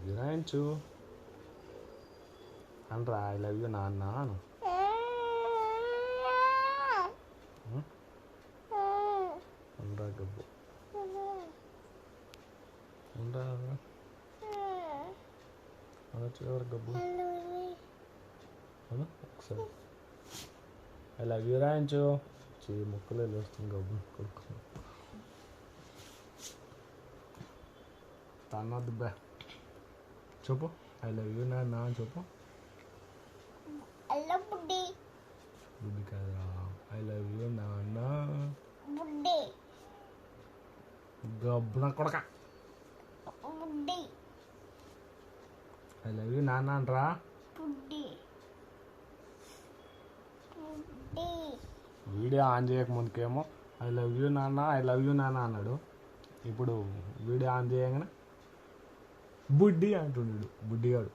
You రాయించు అనరా I love you నాన్న అను. అనరా గబ్బు అనరా అనొచ్చు ఎవరు గబ్బు అను ఒకసారి ఐ లవ్ యూ రాయించు. ముక్కలు వెళ్ళొస్తుంది గబ్బు కొడుకు తన్నొద్దు బా చెప్పు ఐ లవ్ యూ నాన్న అని చెప్పు. బుడ్డి కాదురా ఐ లవ్ యూ నాన్న గబ్బు నా కొడక. ఐ లవ్ యూ నాన్న అంటరా. వీడియో ఆన్ చేయక ముందుకేమో ఐ లవ్ యూ నాన్న ఐ లవ్ యూ నాన్న అన్నాడు. ఇప్పుడు వీడియో ఆన్ చేయగానే బుడ్డి అంటున్నాడు. బుడ్డిగాడు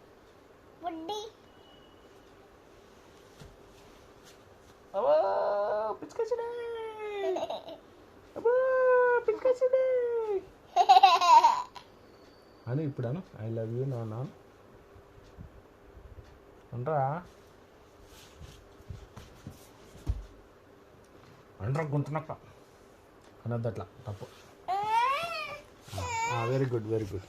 అని ఇప్పుడు అను ఐ లవ్ యూ నాన్న అంటరా. అంటారా గుంటున్నక్క అనొద్దు అట్లా తప్పు. Very good very good.